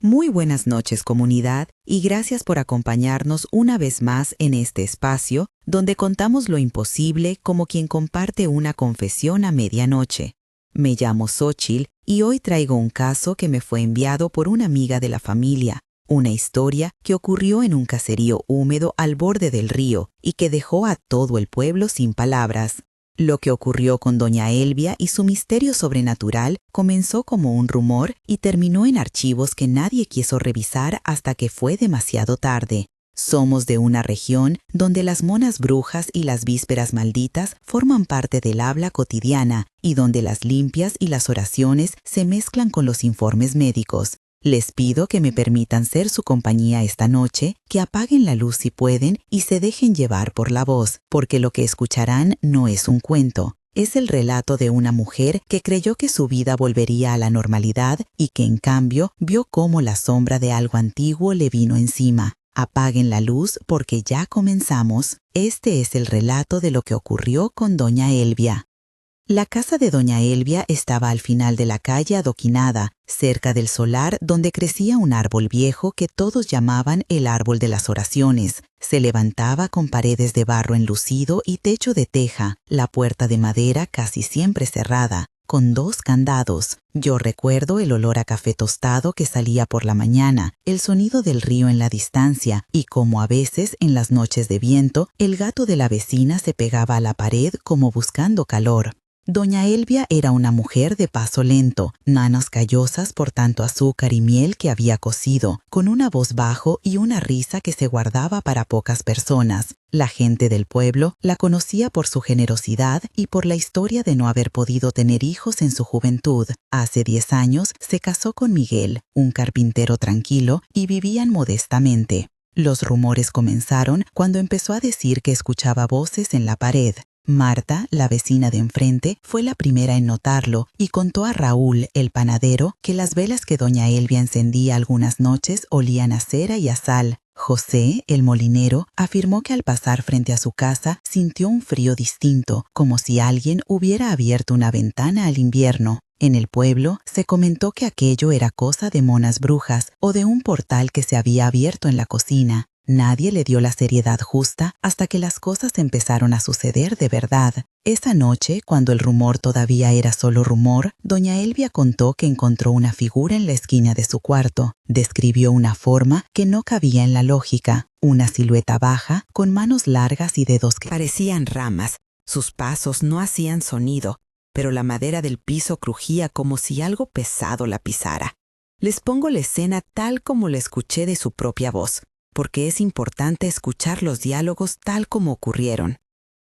Muy buenas noches, comunidad, y gracias por acompañarnos una vez más en este espacio donde contamos lo imposible como quien comparte una confesión a medianoche. Me llamo Xóchitl y hoy traigo un caso que me fue enviado por una amiga de la familia, una historia que ocurrió en un caserío húmedo al borde del río y que dejó a todo el pueblo sin palabras. Lo que ocurrió con doña Elvia y su misterio sobrenatural comenzó como un rumor y terminó en archivos que nadie quiso revisar hasta que fue demasiado tarde. Somos de una región donde las monas brujas y las vísperas malditas forman parte del habla cotidiana y donde las limpias y las oraciones se mezclan con los informes médicos. Les pido que me permitan ser su compañía esta noche, que apaguen la luz si pueden y se dejen llevar por la voz, porque lo que escucharán no es un cuento. Es el relato de una mujer que creyó que su vida volvería a la normalidad y que en cambio vio cómo la sombra de algo antiguo le vino encima. Apaguen la luz porque ya comenzamos. Este es el relato de lo que ocurrió con doña Elvia. La casa de doña Elvia estaba al final de la calle adoquinada, cerca del solar donde crecía un árbol viejo que todos llamaban el árbol de las oraciones. Se levantaba con paredes de barro enlucido y techo de teja, la puerta de madera casi siempre cerrada, con 2 candados. Yo recuerdo el olor a café tostado que salía por la mañana, el sonido del río en la distancia y como a veces, en las noches de viento, el gato de la vecina se pegaba a la pared como buscando calor. Doña Elvia era una mujer de paso lento, manos callosas por tanto azúcar y miel que había cocido, con una voz bajo y una risa que se guardaba para pocas personas. La gente del pueblo la conocía por su generosidad y por la historia de no haber podido tener hijos en su juventud. Hace 10 años se casó con Miguel, un carpintero tranquilo, y vivían modestamente. Los rumores comenzaron cuando empezó a decir que escuchaba voces en la pared. Marta, la vecina de enfrente, fue la primera en notarlo y contó a Raúl, el panadero, que las velas que doña Elvia encendía algunas noches olían a cera y a sal. José, el molinero, afirmó que al pasar frente a su casa sintió un frío distinto, como si alguien hubiera abierto una ventana al invierno. En el pueblo se comentó que aquello era cosa de monas brujas o de un portal que se había abierto en la cocina. Nadie le dio la seriedad justa hasta que las cosas empezaron a suceder de verdad. Esa noche, cuando el rumor todavía era solo rumor, doña Elvia contó que encontró una figura en la esquina de su cuarto. Describió una forma que no cabía en la lógica, una silueta baja, con manos largas y dedos que parecían ramas. Sus pasos no hacían sonido, pero la madera del piso crujía como si algo pesado la pisara. Les pongo la escena tal como la escuché de su propia voz, porque es importante escuchar los diálogos tal como ocurrieron.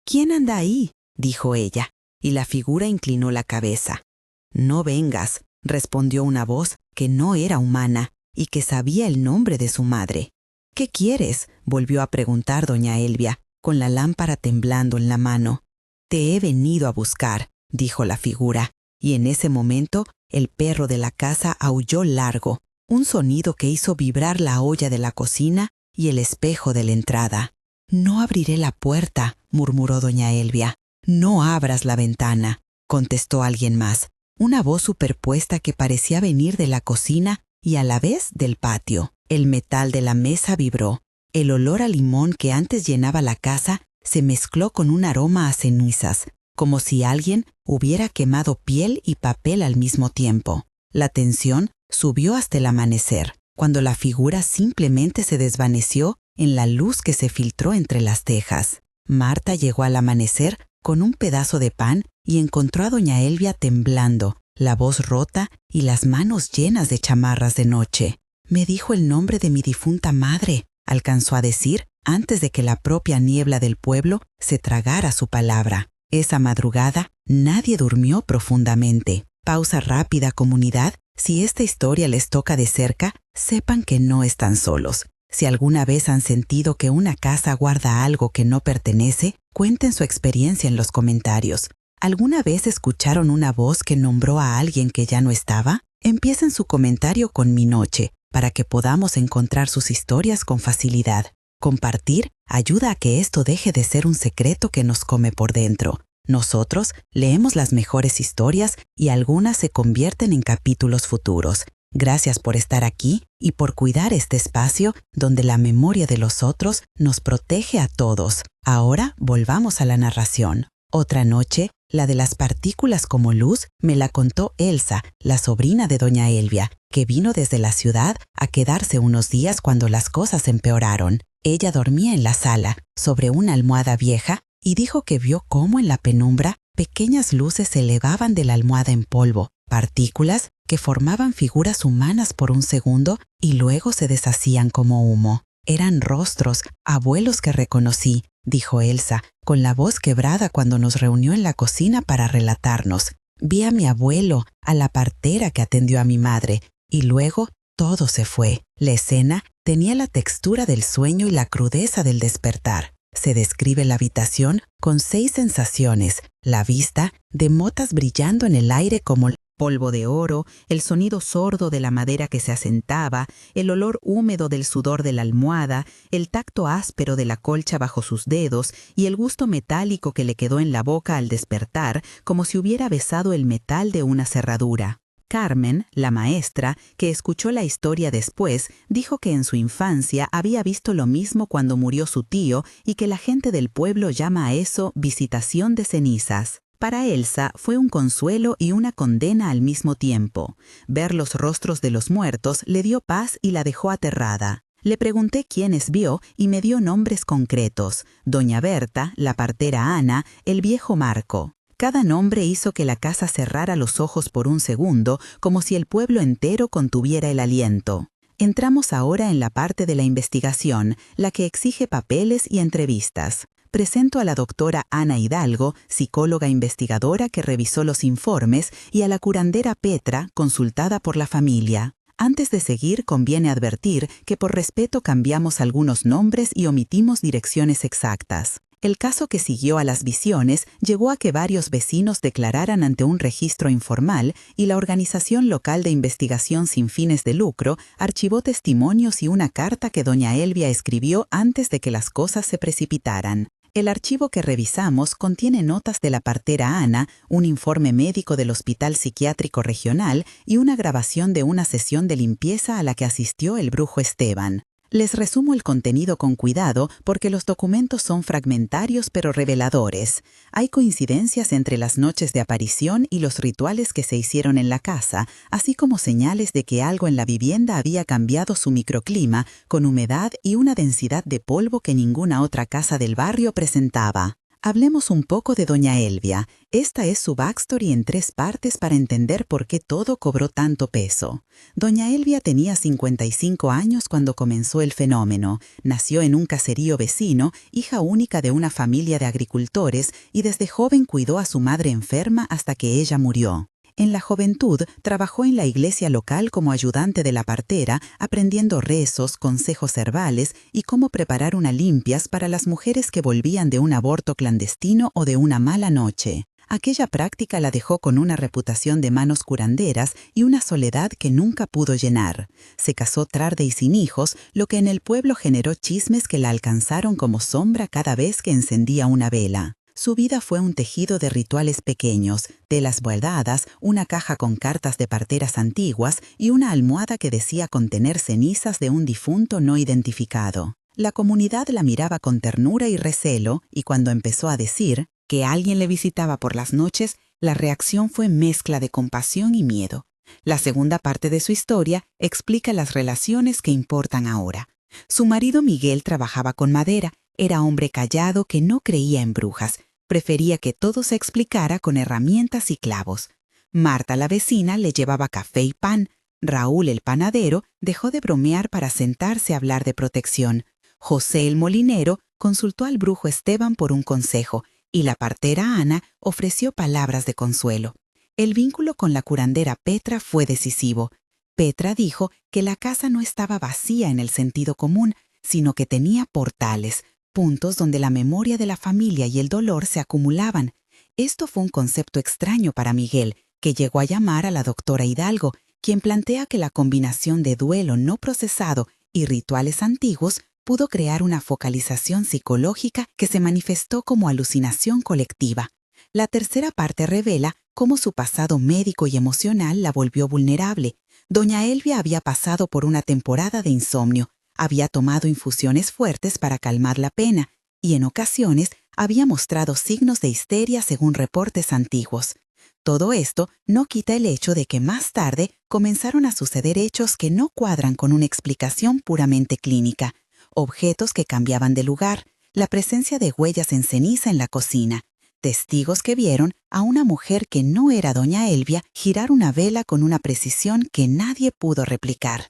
«¿Quién anda ahí?», dijo ella, y la figura inclinó la cabeza. «No vengas», respondió una voz que no era humana y que sabía el nombre de su madre. «¿Qué quieres?», volvió a preguntar doña Elvia, con la lámpara temblando en la mano. «Te he venido a buscar», dijo la figura, y en ese momento el perro de la casa aulló largo, un sonido que hizo vibrar la olla de la cocina y el espejo de la entrada. «No abriré la puerta», murmuró doña Elvia. «No abras la ventana», contestó alguien más, una voz superpuesta que parecía venir de la cocina y a la vez del patio. El metal de la mesa vibró. El olor a limón que antes llenaba la casa se mezcló con un aroma a cenizas, como si alguien hubiera quemado piel y papel al mismo tiempo. La tensión subió hasta el amanecer, cuando la figura simplemente se desvaneció en la luz que se filtró entre las tejas. Marta llegó al amanecer con un pedazo de pan y encontró a doña Elvia temblando, la voz rota y las manos llenas de chamarras de noche. «Me dijo el nombre de mi difunta madre», alcanzó a decir antes de que la propia niebla del pueblo se tragara su palabra. Esa madrugada nadie durmió profundamente. Pausa rápida, comunidad. Si esta historia les toca de cerca, sepan que no están solos. Si alguna vez han sentido que una casa guarda algo que no pertenece, cuenten su experiencia en los comentarios. ¿Alguna vez escucharon una voz que nombró a alguien que ya no estaba? Empiecen su comentario con Mi Noche, para que podamos encontrar sus historias con facilidad. Compartir ayuda a que esto deje de ser un secreto que nos come por dentro. Nosotros leemos las mejores historias y algunas se convierten en capítulos futuros. Gracias por estar aquí y por cuidar este espacio donde la memoria de los otros nos protege a todos. Ahora volvamos a la narración. Otra noche, la de las partículas como luz, me la contó Elsa, la sobrina de doña Elvia, que vino desde la ciudad a quedarse unos días cuando las cosas empeoraron. Ella dormía en la sala, sobre una almohada vieja, y dijo que vio cómo en la penumbra pequeñas luces se elevaban de la almohada en polvo, partículas que formaban figuras humanas por un segundo y luego se deshacían como humo. Eran rostros, abuelos que reconocí, dijo Elsa, con la voz quebrada cuando nos reunió en la cocina para relatarnos. Vi a mi abuelo, a la partera que atendió a mi madre, y luego todo se fue. La escena tenía la textura del sueño y la crudeza del despertar. Se describe la habitación con 6 sensaciones: la vista, de motas brillando en el aire como polvo de oro, el sonido sordo de la madera que se asentaba, el olor húmedo del sudor de la almohada, el tacto áspero de la colcha bajo sus dedos y el gusto metálico que le quedó en la boca al despertar, como si hubiera besado el metal de una cerradura. Carmen, la maestra, que escuchó la historia después, dijo que en su infancia había visto lo mismo cuando murió su tío y que la gente del pueblo llama a eso visitación de cenizas. Para Elsa fue un consuelo y una condena al mismo tiempo. Ver los rostros de los muertos le dio paz y la dejó aterrada. Le pregunté quiénes vio y me dio nombres concretos: doña Berta, la partera Ana, el viejo Marco. Cada nombre hizo que la casa cerrara los ojos por un segundo, como si el pueblo entero contuviera el aliento. Entramos ahora en la parte de la investigación, la que exige papeles y entrevistas. Presento a la doctora Ana Hidalgo, psicóloga investigadora que revisó los informes, y a la curandera Petra, consultada por la familia. Antes de seguir, conviene advertir que por respeto cambiamos algunos nombres y omitimos direcciones exactas. El caso que siguió a las visiones llegó a que varios vecinos declararan ante un registro informal y la Organización Local de Investigación sin fines de lucro archivó testimonios y una carta que doña Elvia escribió antes de que las cosas se precipitaran. El archivo que revisamos contiene notas de la partera Ana, un informe médico del Hospital Psiquiátrico Regional y una grabación de una sesión de limpieza a la que asistió el brujo Esteban. Les resumo el contenido con cuidado porque los documentos son fragmentarios pero reveladores. Hay coincidencias entre las noches de aparición y los rituales que se hicieron en la casa, así como señales de que algo en la vivienda había cambiado su microclima, con humedad y una densidad de polvo que ninguna otra casa del barrio presentaba. Hablemos un poco de doña Elvia. Esta es su backstory en 3 partes para entender por qué todo cobró tanto peso. Doña Elvia tenía 55 años cuando comenzó el fenómeno. Nació en un caserío vecino, hija única de una familia de agricultores, y desde joven cuidó a su madre enferma hasta que ella murió. En la juventud, trabajó en la iglesia local como ayudante de la partera, aprendiendo rezos, consejos herbales y cómo preparar una limpias para las mujeres que volvían de un aborto clandestino o de una mala noche. Aquella práctica la dejó con una reputación de manos curanderas y una soledad que nunca pudo llenar. Se casó tarde y sin hijos, lo que en el pueblo generó chismes que la alcanzaron como sombra cada vez que encendía una vela. Su vida fue un tejido de rituales pequeños, telas bordadas, una caja con cartas de parteras antiguas y una almohada que decía contener cenizas de un difunto no identificado. La comunidad la miraba con ternura y recelo, y cuando empezó a decir que alguien le visitaba por las noches, la reacción fue mezcla de compasión y miedo. La segunda parte de su historia explica las relaciones que importan ahora. Su marido Miguel trabajaba con madera, era hombre callado que no creía en brujas. Prefería que todo se explicara con herramientas y clavos. Marta, la vecina, le llevaba café y pan. Raúl, el panadero, dejó de bromear para sentarse a hablar de protección. José, el molinero, consultó al brujo Esteban por un consejo, y la partera Ana ofreció palabras de consuelo. El vínculo con la curandera Petra fue decisivo. Petra dijo que la casa no estaba vacía en el sentido común, sino que tenía portales, puntos donde la memoria de la familia y el dolor se acumulaban. Esto fue un concepto extraño para Miguel, que llegó a llamar a la doctora Hidalgo, quien plantea que la combinación de duelo no procesado y rituales antiguos pudo crear una focalización psicológica que se manifestó como alucinación colectiva. La tercera parte revela cómo su pasado médico y emocional la volvió vulnerable. Doña Elvia había pasado por una temporada de insomnio, había tomado infusiones fuertes para calmar la pena y en ocasiones había mostrado signos de histeria según reportes antiguos. Todo esto no quita el hecho de que más tarde comenzaron a suceder hechos que no cuadran con una explicación puramente clínica. Objetos que cambiaban de lugar, la presencia de huellas en ceniza en la cocina, testigos que vieron a una mujer que no era doña Elvia girar una vela con una precisión que nadie pudo replicar.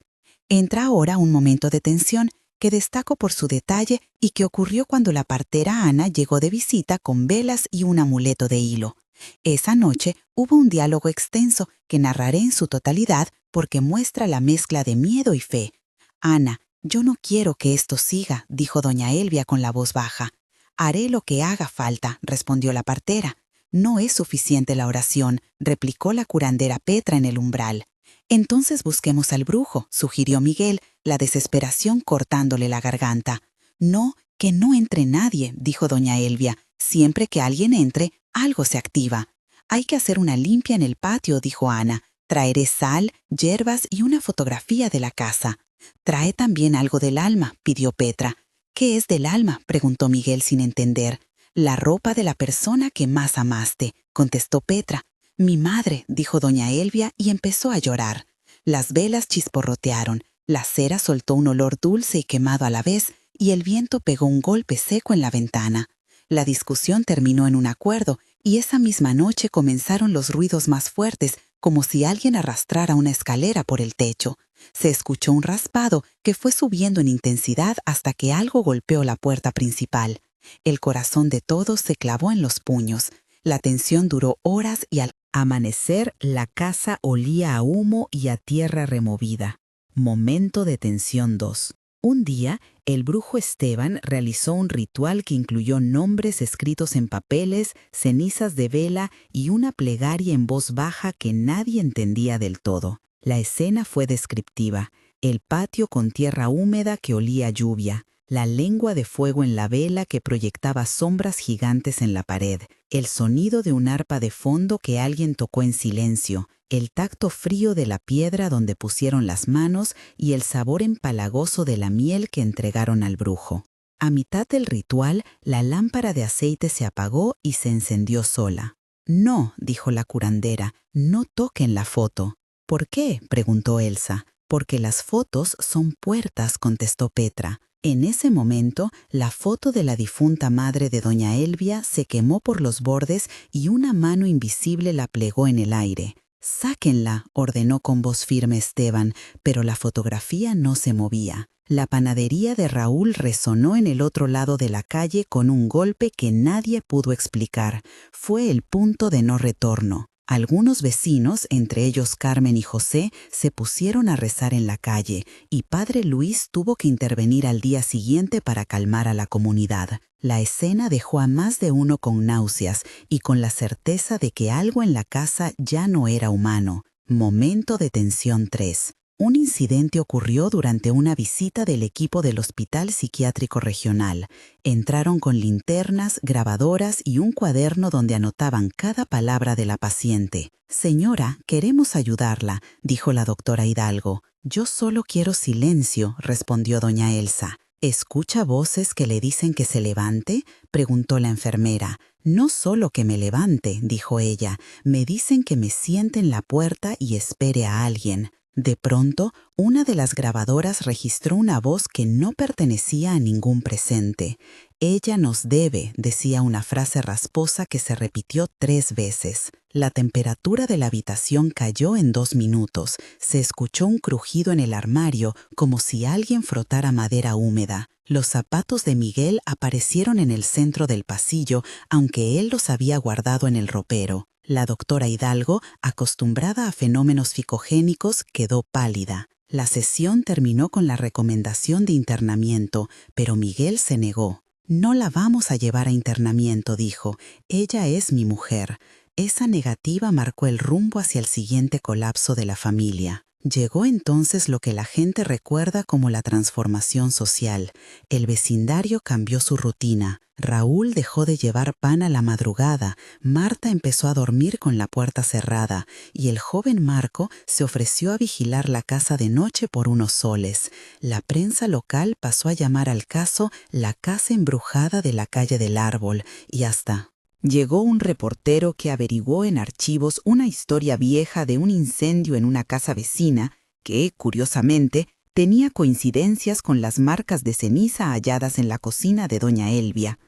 Entra ahora un momento de tensión que destaco por su detalle y que ocurrió cuando la partera Ana llegó de visita con velas y un amuleto de hilo. Esa noche hubo un diálogo extenso que narraré en su totalidad porque muestra la mezcla de miedo y fe. «Ana, yo no quiero que esto siga», dijo doña Elvia con la voz baja. «Haré lo que haga falta», respondió la partera. «No es suficiente la oración», replicó la curandera Petra en el umbral. «Entonces busquemos al brujo», sugirió Miguel, la desesperación cortándole la garganta. «No, que no entre nadie», dijo doña Elvia. «Siempre que alguien entre, algo se activa». «Hay que hacer una limpia en el patio», dijo Ana. «Traeré sal, hierbas y una fotografía de la casa». «Trae también algo del alma», pidió Petra. «¿Qué es del alma?», preguntó Miguel sin entender. «La ropa de la persona que más amaste», contestó Petra. «Mi madre», dijo doña Elvia y empezó a llorar. Las velas chisporrotearon, la cera soltó un olor dulce y quemado a la vez, y el viento pegó un golpe seco en la ventana. La discusión terminó en un acuerdo, y esa misma noche comenzaron los ruidos más fuertes, como si alguien arrastrara una escalera por el techo. Se escuchó un raspado que fue subiendo en intensidad hasta que algo golpeó la puerta principal. El corazón de todos se clavó en los puños. La tensión duró horas y al amanecer la casa olía a humo y a tierra removida. Momento de tensión 2. Un día, el brujo Esteban realizó un ritual que incluyó nombres escritos en papeles, cenizas de vela y una plegaria en voz baja que nadie entendía del todo. La escena fue descriptiva. El patio con tierra húmeda que olía a lluvia, la lengua de fuego en la vela que proyectaba sombras gigantes en la pared, el sonido de un arpa de fondo que alguien tocó en silencio, el tacto frío de la piedra donde pusieron las manos y el sabor empalagoso de la miel que entregaron al brujo. A mitad del ritual, la lámpara de aceite se apagó y se encendió sola. «No», dijo la curandera, «no toquen la foto». «¿Por qué?», preguntó Elsa. «Porque las fotos son puertas», contestó Petra. En ese momento, la foto de la difunta madre de doña Elvia se quemó por los bordes y una mano invisible la plegó en el aire. «Sáquenla», ordenó con voz firme Esteban, pero la fotografía no se movía. La panadería de Raúl resonó en el otro lado de la calle con un golpe que nadie pudo explicar. Fue el punto de no retorno. Algunos vecinos, entre ellos Carmen y José, se pusieron a rezar en la calle y padre Luis tuvo que intervenir al día siguiente para calmar a la comunidad. La escena dejó a más de uno con náuseas y con la certeza de que algo en la casa ya no era humano. Momento de tensión 3. Un incidente ocurrió durante una visita del equipo del Hospital Psiquiátrico Regional. Entraron con linternas, grabadoras y un cuaderno donde anotaban cada palabra de la paciente. «Señora, queremos ayudarla», dijo la doctora Hidalgo. «Yo solo quiero silencio», respondió doña Elsa. «¿Escucha voces que le dicen que se levante?», preguntó la enfermera. «No solo que me levante», dijo ella. «Me dicen que me siente en la puerta y espere a alguien». De pronto, una de las grabadoras registró una voz que no pertenecía a ningún presente. «Ella nos debe», decía una frase rasposa que se repitió 3 veces. La temperatura de la habitación cayó en 2 minutos. Se escuchó un crujido en el armario, como si alguien frotara madera húmeda. Los zapatos de Miguel aparecieron en el centro del pasillo, aunque él los había guardado en el ropero. La doctora Hidalgo, acostumbrada a fenómenos psicogénicos, quedó pálida. La sesión terminó con la recomendación de internamiento, pero Miguel se negó. «No la vamos a llevar a internamiento», dijo. «Ella es mi mujer». Esa negativa marcó el rumbo hacia el siguiente colapso de la familia. Llegó entonces lo que la gente recuerda como la transformación social. El vecindario cambió su rutina. Raúl dejó de llevar pan a la madrugada, Marta empezó a dormir con la puerta cerrada y el joven Marco se ofreció a vigilar la casa de noche por unos soles. La prensa local pasó a llamar al caso la casa embrujada de la calle del Árbol y hasta llegó un reportero que averiguó en archivos una historia vieja de un incendio en una casa vecina que, curiosamente, tenía coincidencias con las marcas de ceniza halladas en la cocina de doña Elvia.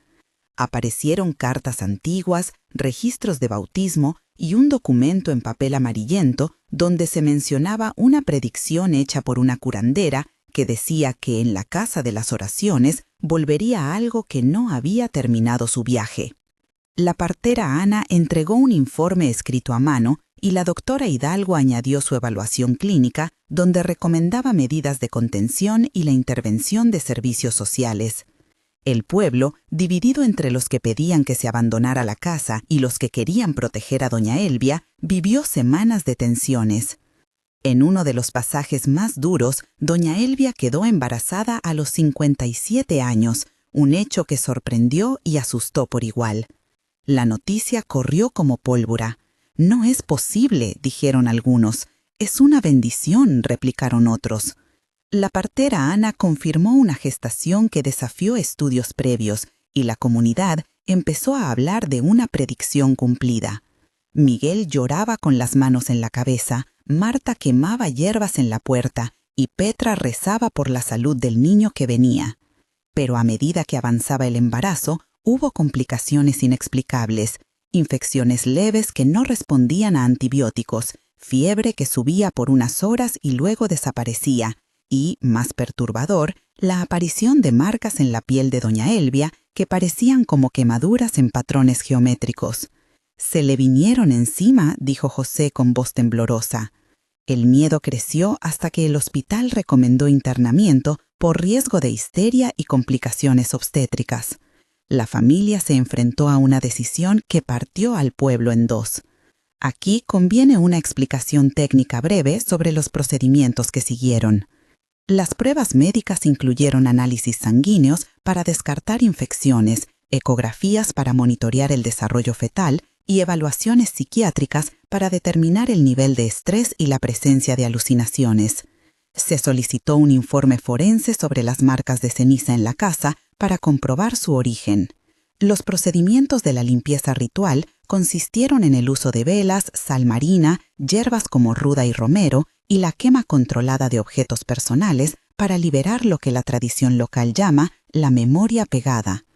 Aparecieron cartas antiguas, registros de bautismo y un documento en papel amarillento donde se mencionaba una predicción hecha por una curandera que decía que en la casa de las oraciones volvería algo que no había terminado su viaje. La partera Ana entregó un informe escrito a mano y la doctora Hidalgo añadió su evaluación clínica, donde recomendaba medidas de contención y la intervención de servicios sociales. El pueblo, dividido entre los que pedían que se abandonara la casa y los que querían proteger a doña Elvia, vivió semanas de tensiones. En uno de los pasajes más duros, doña Elvia quedó embarazada a los 57 años, un hecho que sorprendió y asustó por igual. La noticia corrió como pólvora. «No es posible», dijeron algunos. «Es una bendición», replicaron otros. La partera Ana confirmó una gestación que desafió estudios previos y la comunidad empezó a hablar de una predicción cumplida. Miguel lloraba con las manos en la cabeza, Marta quemaba hierbas en la puerta y Petra rezaba por la salud del niño que venía. Pero a medida que avanzaba el embarazo, hubo complicaciones inexplicables, infecciones leves que no respondían a antibióticos, fiebre que subía por unas horas y luego desaparecía, y, más perturbador, la aparición de marcas en la piel de doña Elvia que parecían como quemaduras en patrones geométricos. «Se le vinieron encima», dijo José con voz temblorosa. El miedo creció hasta que el hospital recomendó internamiento por riesgo de histeria y complicaciones obstétricas. La familia se enfrentó a una decisión que partió al pueblo en dos. Aquí conviene una explicación técnica breve sobre los procedimientos que siguieron. Las pruebas médicas incluyeron análisis sanguíneos para descartar infecciones, ecografías para monitorear el desarrollo fetal y evaluaciones psiquiátricas para determinar el nivel de estrés y la presencia de alucinaciones. Se solicitó un informe forense sobre las marcas de ceniza en la casa para comprobar su origen. Los procedimientos de la limpieza ritual consistieron en el uso de velas, sal marina, hierbas como ruda y romero y la quema controlada de objetos personales para liberar lo que la tradición local llama la memoria pegada.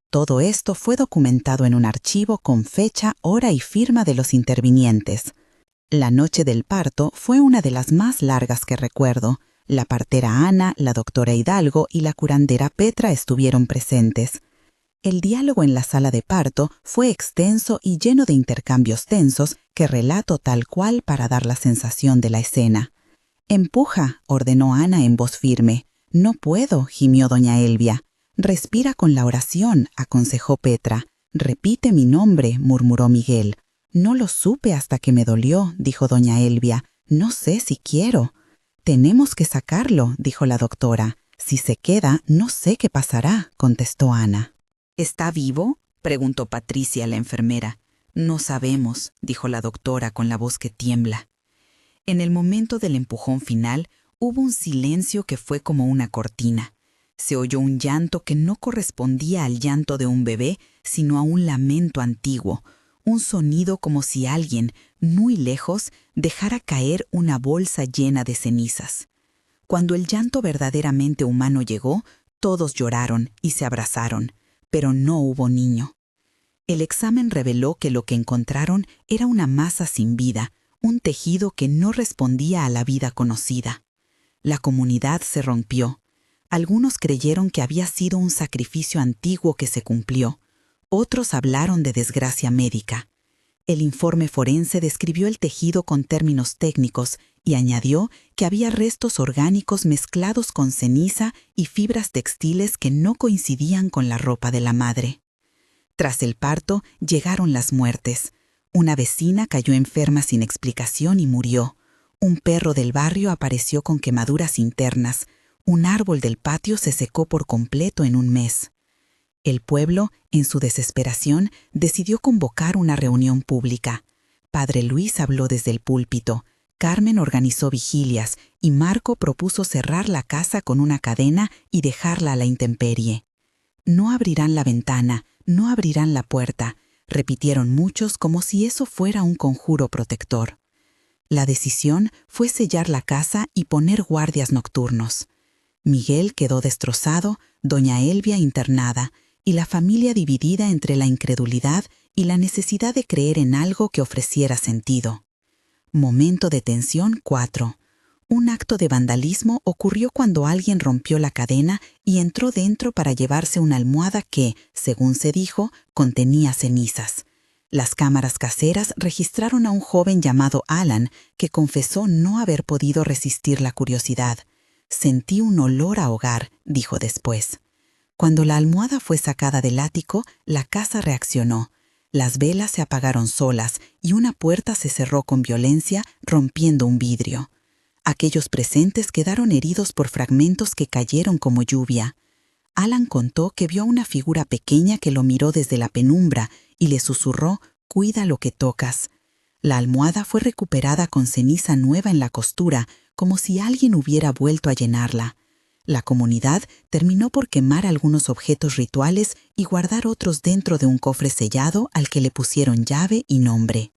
Todo esto fue documentado en un archivo con fecha, hora y firma de los intervinientes. La noche del parto fue una de las más largas que recuerdo. La partera Ana, la doctora Hidalgo y la curandera Petra estuvieron presentes. El diálogo en la sala de parto fue extenso y lleno de intercambios tensos que relato tal cual para dar la sensación de la escena. «Empuja», ordenó Ana en voz firme. «No puedo», gimió doña Elvia. «Respira con la oración», aconsejó Petra. «Repite mi nombre», murmuró Miguel. «No lo supe hasta que me dolió», dijo doña Elvia. «No sé si quiero». «Tenemos que sacarlo», dijo la doctora. «Si se queda, no sé qué pasará», contestó Ana. «¿Está vivo?», preguntó Patricia, la enfermera. «No sabemos», dijo la doctora con la voz que tiembla. En el momento del empujón final, hubo un silencio que fue como una cortina. Se oyó un llanto que no correspondía al llanto de un bebé, sino a un lamento antiguo, un sonido como si alguien, muy lejos, dejara caer una bolsa llena de cenizas. Cuando el llanto verdaderamente humano llegó, todos lloraron y se abrazaron, pero no hubo niño. El examen reveló que lo que encontraron era una masa sin vida, un tejido que no respondía a la vida conocida. La comunidad se rompió. Algunos creyeron que había sido un sacrificio antiguo que se cumplió. Otros hablaron de desgracia médica. El informe forense describió el tejido con términos técnicos y añadió que había restos orgánicos mezclados con ceniza y fibras textiles que no coincidían con la ropa de la madre. Tras el parto, llegaron las muertes. Una vecina cayó enferma sin explicación y murió. Un perro del barrio apareció con quemaduras internas. Un árbol del patio se secó por completo en un mes. El pueblo, en su desesperación, decidió convocar una reunión pública. Padre Luis habló desde el púlpito, Carmen organizó vigilias y Marco propuso cerrar la casa con una cadena y dejarla a la intemperie. No abrirán la ventana, no abrirán la puerta, repitieron muchos como si eso fuera un conjuro protector. La decisión fue sellar la casa y poner guardias nocturnos. Miguel quedó destrozado, doña Elvia internada, y la familia dividida entre la incredulidad y la necesidad de creer en algo que ofreciera sentido. Momento de tensión 4. Un acto de vandalismo ocurrió cuando alguien rompió la cadena y entró dentro para llevarse una almohada que, según se dijo, contenía cenizas. Las cámaras caseras registraron a un joven llamado Alan que confesó no haber podido resistir la curiosidad. «Sentí un olor a hogar», dijo después. Cuando la almohada fue sacada del ático, la casa reaccionó. Las velas se apagaron solas y una puerta se cerró con violencia, rompiendo un vidrio. Aquellos presentes quedaron heridos por fragmentos que cayeron como lluvia. Alan contó que vio a una figura pequeña que lo miró desde la penumbra y le susurró: «Cuida lo que tocas». La almohada fue recuperada con ceniza nueva en la costura, como si alguien hubiera vuelto a llenarla. La comunidad terminó por quemar algunos objetos rituales y guardar otros dentro de un cofre sellado al que le pusieron llave y nombre.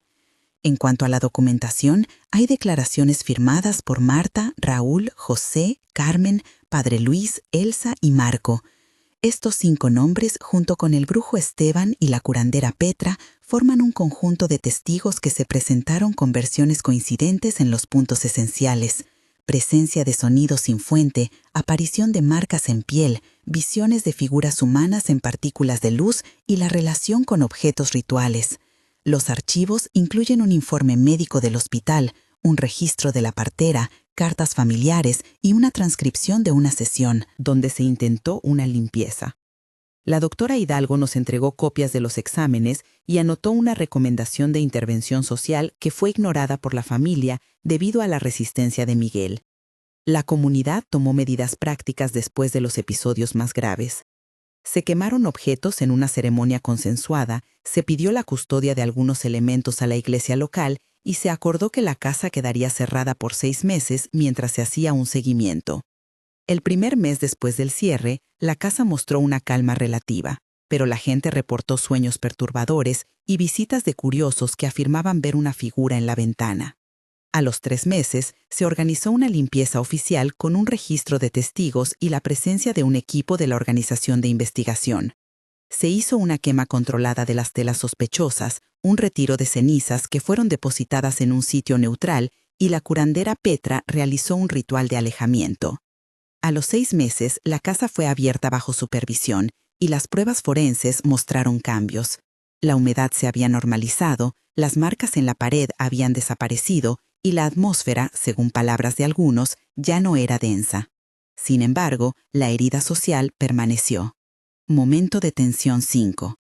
En cuanto a la documentación, hay declaraciones firmadas por Marta, Raúl, José, Carmen, Padre Luis, Elsa y Marco. Estos 5 nombres, junto con el brujo Esteban y la curandera Petra, forman un conjunto de testigos que se presentaron con versiones coincidentes en los puntos esenciales: presencia de sonidos sin fuente, aparición de marcas en piel, visiones de figuras humanas en partículas de luz y la relación con objetos rituales. Los archivos incluyen un informe médico del hospital, un registro de la partera, cartas familiares y una transcripción de una sesión donde se intentó una limpieza. La doctora Hidalgo nos entregó copias de los exámenes y anotó una recomendación de intervención social que fue ignorada por la familia debido a la resistencia de Miguel. La comunidad tomó medidas prácticas después de los episodios más graves. Se quemaron objetos en una ceremonia consensuada, se pidió la custodia de algunos elementos a la iglesia local y se acordó que la casa quedaría cerrada por 6 meses mientras se hacía un seguimiento. El primer mes después del cierre, la casa mostró una calma relativa, pero la gente reportó sueños perturbadores y visitas de curiosos que afirmaban ver una figura en la ventana. A los 3 meses, se organizó una limpieza oficial con un registro de testigos y la presencia de un equipo de la organización de investigación. Se hizo una quema controlada de las telas sospechosas, un retiro de cenizas que fueron depositadas en un sitio neutral y la curandera Petra realizó un ritual de alejamiento. A los 6 meses, la casa fue abierta bajo supervisión y las pruebas forenses mostraron cambios. La humedad se había normalizado, las marcas en la pared habían desaparecido y la atmósfera, según palabras de algunos, ya no era densa. Sin embargo, la herida social permaneció. Momento de tensión 5.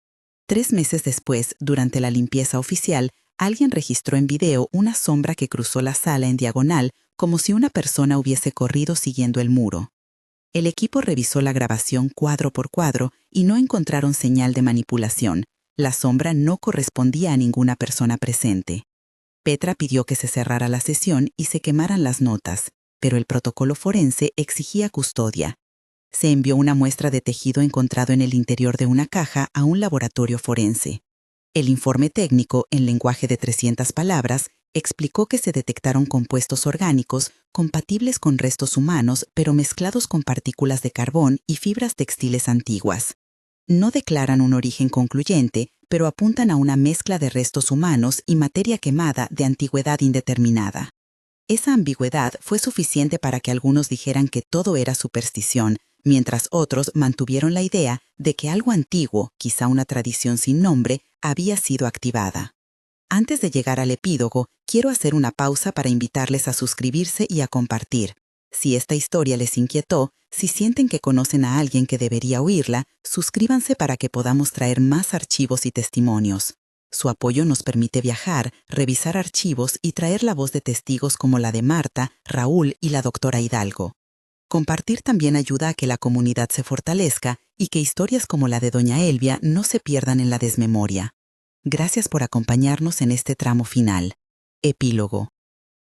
3 meses después, durante la limpieza oficial, alguien registró en video una sombra que cruzó la sala en diagonal como si una persona hubiese corrido siguiendo el muro. El equipo revisó la grabación cuadro por cuadro y no encontraron señal de manipulación. La sombra no correspondía a ninguna persona presente. Petra pidió que se cerrara la sesión y se quemaran las notas, pero el protocolo forense exigía custodia. Se envió una muestra de tejido encontrado en el interior de una caja a un laboratorio forense. El informe técnico, en lenguaje de 300 palabras, explicó que se detectaron compuestos orgánicos compatibles con restos humanos, pero mezclados con partículas de carbón y fibras textiles antiguas. No declaran un origen concluyente, pero apuntan a una mezcla de restos humanos y materia quemada de antigüedad indeterminada. Esa ambigüedad fue suficiente para que algunos dijeran que todo era superstición, mientras otros mantuvieron la idea de que algo antiguo, quizá una tradición sin nombre, había sido activada. Antes de llegar al epílogo, quiero hacer una pausa para invitarles a suscribirse y a compartir. Si esta historia les inquietó, si sienten que conocen a alguien que debería oírla, suscríbanse para que podamos traer más archivos y testimonios. Su apoyo nos permite viajar, revisar archivos y traer la voz de testigos como la de Marta, Raúl y la doctora Hidalgo. Compartir también ayuda a que la comunidad se fortalezca y que historias como la de doña Elvia no se pierdan en la desmemoria. Gracias por acompañarnos en este tramo final. Epílogo.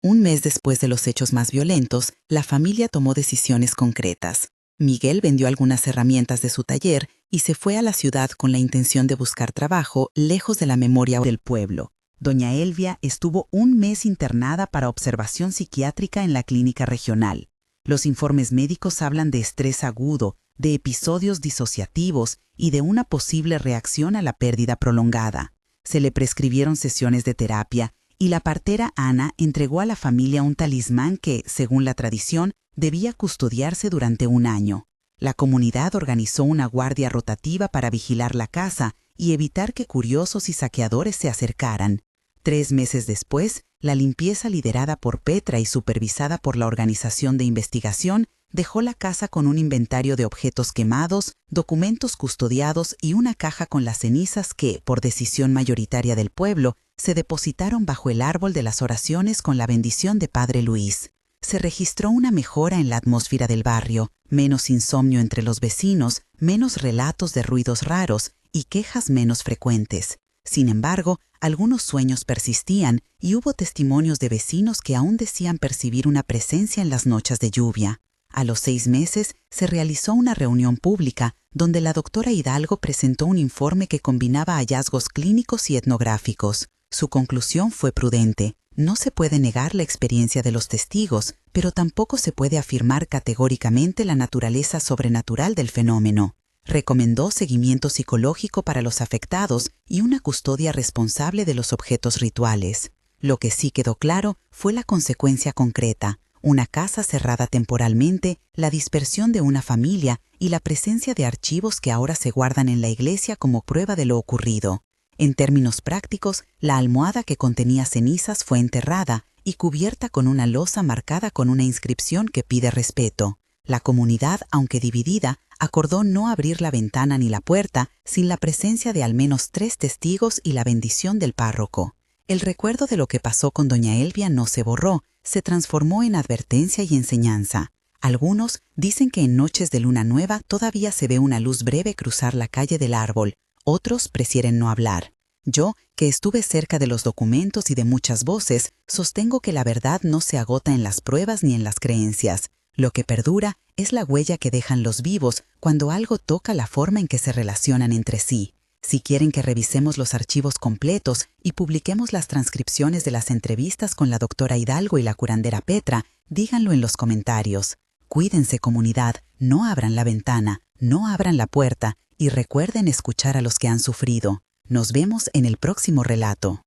Un mes después de los hechos más violentos, la familia tomó decisiones concretas. Miguel vendió algunas herramientas de su taller y se fue a la ciudad con la intención de buscar trabajo lejos de la memoria del pueblo. Doña Elvia estuvo un mes internada para observación psiquiátrica en la clínica regional. Los informes médicos hablan de estrés agudo, de episodios disociativos y de una posible reacción a la pérdida prolongada. Se le prescribieron sesiones de terapia y la partera Ana entregó a la familia un talismán que, según la tradición, debía custodiarse durante un año. La comunidad organizó una guardia rotativa para vigilar la casa y evitar que curiosos y saqueadores se acercaran. 3 meses después, la limpieza liderada por Petra y supervisada por la Organización de Investigación dejó la casa con un inventario de objetos quemados, documentos custodiados y una caja con las cenizas que, por decisión mayoritaria del pueblo, se depositaron bajo el árbol de las oraciones con la bendición de Padre Luis. Se registró una mejora en la atmósfera del barrio, menos insomnio entre los vecinos, menos relatos de ruidos raros y quejas menos frecuentes. Sin embargo, algunos sueños persistían y hubo testimonios de vecinos que aún decían percibir una presencia en las noches de lluvia. A los 6 meses se realizó una reunión pública donde la doctora Hidalgo presentó un informe que combinaba hallazgos clínicos y etnográficos. Su conclusión fue prudente. No se puede negar la experiencia de los testigos, pero tampoco se puede afirmar categóricamente la naturaleza sobrenatural del fenómeno. Recomendó seguimiento psicológico para los afectados y una custodia responsable de los objetos rituales. Lo que sí quedó claro fue la consecuencia concreta: una casa cerrada temporalmente, la dispersión de una familia y la presencia de archivos que ahora se guardan en la iglesia como prueba de lo ocurrido. En términos prácticos, la almohada que contenía cenizas fue enterrada y cubierta con una losa marcada con una inscripción que pide respeto. La comunidad, aunque dividida, acordó no abrir la ventana ni la puerta sin la presencia de al menos 3 testigos y la bendición del párroco. El recuerdo de lo que pasó con doña Elvia no se borró, se transformó en advertencia y enseñanza. Algunos dicen que en noches de luna nueva todavía se ve una luz breve cruzar la calle del árbol, otros prefieren no hablar. Yo, que estuve cerca de los documentos y de muchas voces, sostengo que la verdad no se agota en las pruebas ni en las creencias. Lo que perdura es la huella que dejan los vivos cuando algo toca la forma en que se relacionan entre sí. Si quieren que revisemos los archivos completos y publiquemos las transcripciones de las entrevistas con la doctora Hidalgo y la curandera Petra, díganlo en los comentarios. Cuídense, comunidad, no abran la ventana, no abran la puerta y recuerden escuchar a los que han sufrido. Nos vemos en el próximo relato.